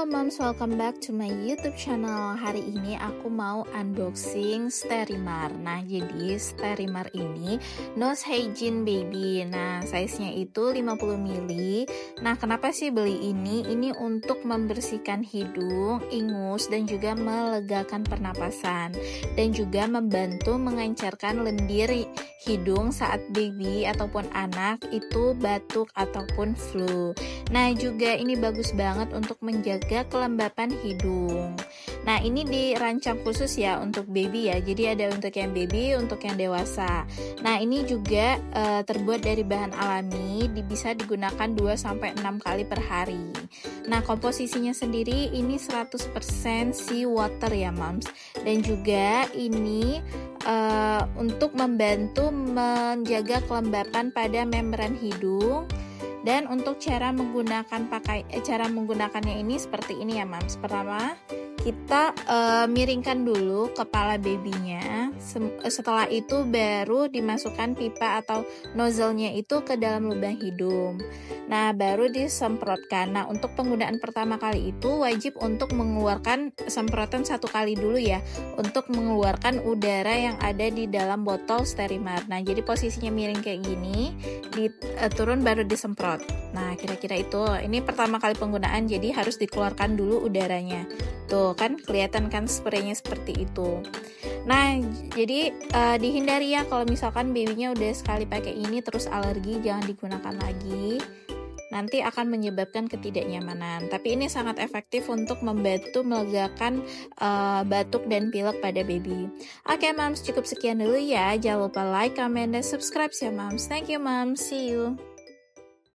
moms, welcome back to my YouTube channel. Hari ini aku mau unboxing Sterimar. Nah, jadi Sterimar ini nose hygiene baby. Nah, size-nya itu 50 ml. Nah, kenapa sih beli ini? Ini untuk membersihkan hidung, ingus, dan juga melegakan pernapasan. Dan juga membantu mengencerkan lendir hidung saat baby ataupun anak itu batuk ataupun flu. Nah, juga ini bagus banget untuk menjaga kelembapan hidung. Nah, ini dirancang khusus ya untuk baby ya. Jadi ada untuk yang baby, untuk yang dewasa. Nah, ini juga terbuat dari bahan alami, bisa digunakan 2-6 kali per hari. Nah, komposisinya sendiri ini 100% sea water ya, moms. Dan juga ini untuk membantu menjaga kelembapan pada membran hidung. Dan untuk cara menggunakannya ini seperti ini ya, moms. Pertama, kita miringkan dulu kepala babynya. Setelah itu baru dimasukkan pipa atau nozzle-nya itu ke dalam lubang hidung. Nah, baru disemprotkan. Nah, untuk penggunaan pertama kali itu wajib untuk mengeluarkan semprotan 1 kali dulu ya, untuk mengeluarkan udara yang ada di dalam botol Sterimar. Nah, jadi posisinya miring kayak gini, turun baru disemprot. Nah, kira-kira itu. Ini pertama kali penggunaan, jadi harus dikeluarkan dulu udaranya. Tuh kan kelihatan kan spraynya seperti itu. Nah, jadi dihindari ya kalau misalkan babynya udah sekali pakai ini terus alergi, jangan digunakan lagi. Nanti akan menyebabkan ketidaknyamanan. Tapi ini sangat efektif untuk membantu melegakan batuk dan pilek pada baby. Oke, moms, cukup sekian dulu ya. Jangan lupa like, comment, dan subscribe ya, moms. Thank you, moms. See you.